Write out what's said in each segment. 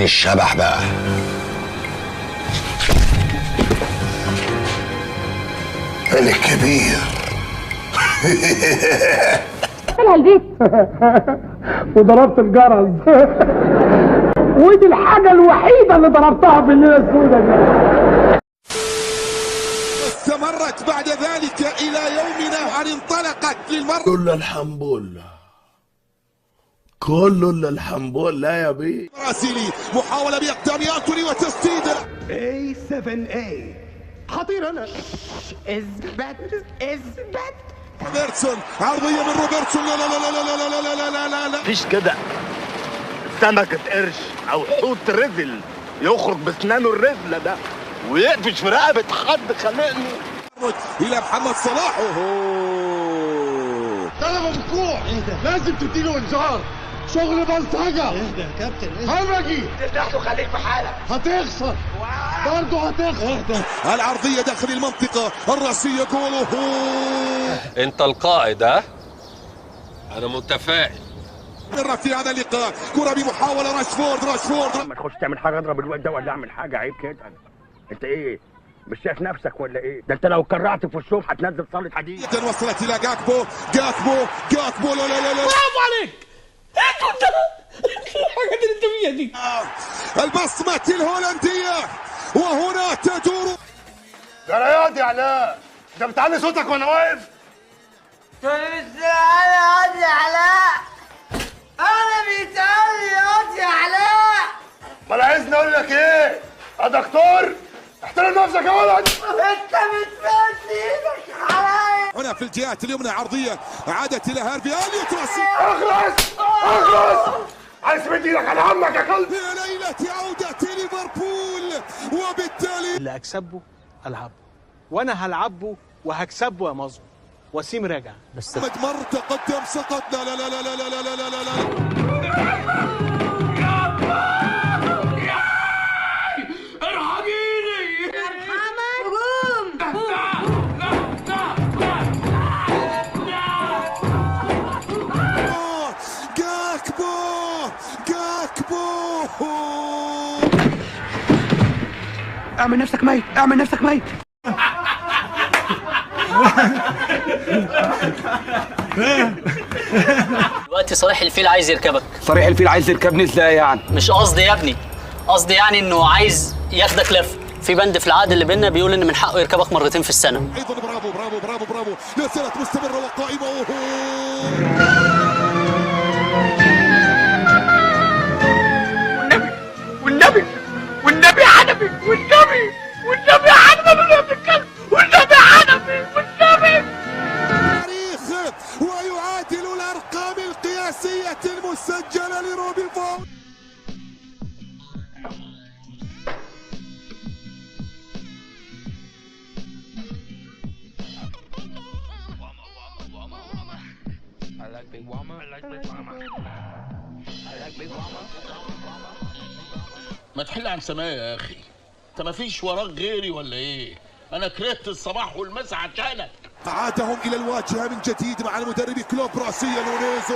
الشبح بقى. الكبير. لها البيت. وضربت الجرس. ودي الحاجة الوحيدة اللي ضربتها في الليلة السوداء دي. استمرت بعد ذلك إلى يومنا أن انطلقت للمرة. كل الحمد لله، كل الحمد لله يا بيه. برازيلي محاولة بإقدام أنتوني وتسديد. A7A خطير. أنا اثبت روبرتسون، عرضية من روبرتسون. لا لا لا لا لا لا لا لا لا لا لا. مفيش كده سمكة قرش أو حوت رزل يخرج بسنانه الرزلة ده ويقفش في رقبة حد خانقني. إلى محمد صلاح. طلب ممكوح. لازم تديله انذار. شغل بلطجة. اهدى يا كابتن. همجي تحته، خليك في حالك. هتخسر برضه هتخسر. العرضية داخل المنطقة الرأسية. جوله. انت القائد ها؟ انا متفائل. مرة في هذا اللقاء كرة بمحاولة راشفورد. ما تخش تعمل حاجه اضرب الواد ده ولا اعمل حاجه، عيب كده. انت ايه مش شايف نفسك ولا ايه؟ ده انت لو كرعت في وشهم هتنزل صاله حديد. جدا وصلت الى جاكبو. لا لا لا لا. برافو عليك. انت الحاجات اللي انت فيها دي. البصمة الهولندية وهنا تدور. ده رياضي يا علاء، ده بتعلي صوتك وانا واقف. انا بيتقال يا علاء. ما انا عايزني اقول لك ايه يا دكتور؟ احترم نفسك يا ولد. انت بتمد ايدك عليا. هنا في الجهات اليمنى عرضية عادت الى هارفي اليوت. اخلص عايز تمد ايدك على عمك يا كلب. في ليلة عودة ليفربول وبالتالي اللي اكسبه العبه، وانا هلعبه وهكسبه يا مظلوم. وسيم راجع بس. محمد مر تقدم سقط. لا لا لا لا لا لا لا لا لا لا. اعمل نفسك ميت، اعمل نفسك ميت. دلوقتي صريح الفيل عايز يركبك. صريح الفيل عايز يركبني ازاي يعني؟ مش قصدي يا ابني، قصدي يعني انه عايز ياخدك لف. في بند في العقد اللي بيننا بيقول ان من حقه يركبك مرتين في السنه. ايضا برافو لا زالت مستمره وقائمه. والنبي حنفي. والنبي حنفي من الكلب. والنبي حنفي. تاريخ ويعادل الارقام القياسيه المسجله لروبي فون. ما تحل عن سمايا يا اخي، انت ما فيش وراك غيري ولا ايه؟ انا كرهت الصباح والمساء عشانك. عادهم الى الواجهه من جديد مع المدرب كلوب. راسيا نونيز.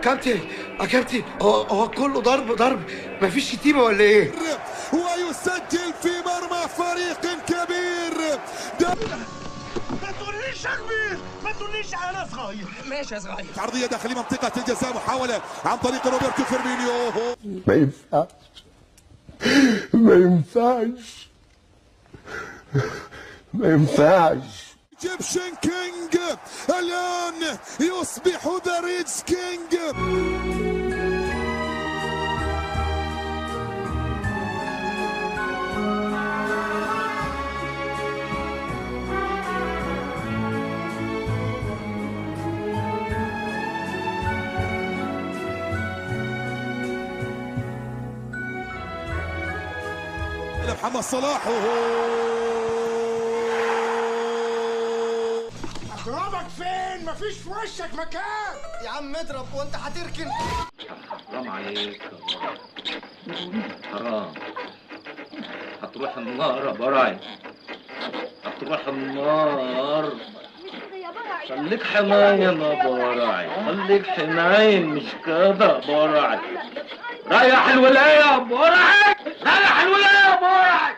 كابتن هو كله ضرب مفيش شتيمه ولا ايه؟ ويسجل في مرمى فريق كبير. ما تقوليش يا كبير، ما تقوليش انا صغير. ماشي يا صغير. عرضيه داخل منطقه الجزاء، محاوله عن طريق روبرتو فيرمينيو. ما ينفعش. ايجيبشن كينج الان يصبح ذا ريدز كينج. محمد صلاح. اضربك فين؟ مفيش في وشك مكان يا عم. اضرب وانت هتركن. حرام عليك، حرام. هتروح النار يا براي، هتروح النار. يا برع خليك حنين يا براعي، خليك حنين مش كده براعي. ريح الولاية يا براعي، ريح الولاية يا براعي.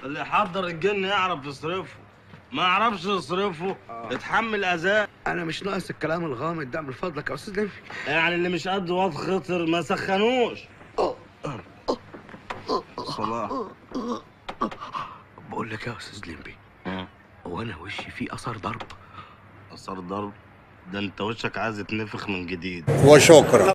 اللي يحضر الجن يعرف يصرفه، ما يعرفش يصرفه اتحمل اذاه. انا مش ناقص الكلام الغامض ده من فضلك يا استاذ لمبي. يعني اللي مش قد واد خطر ما سخنوش. صلاح بقول لك يا استاذ لمبي، هو انا وشي فيه اثر ضرب؟ اثار ضرب؟ ده انت وشك عايز يتنفخ من جديد. وشكرا.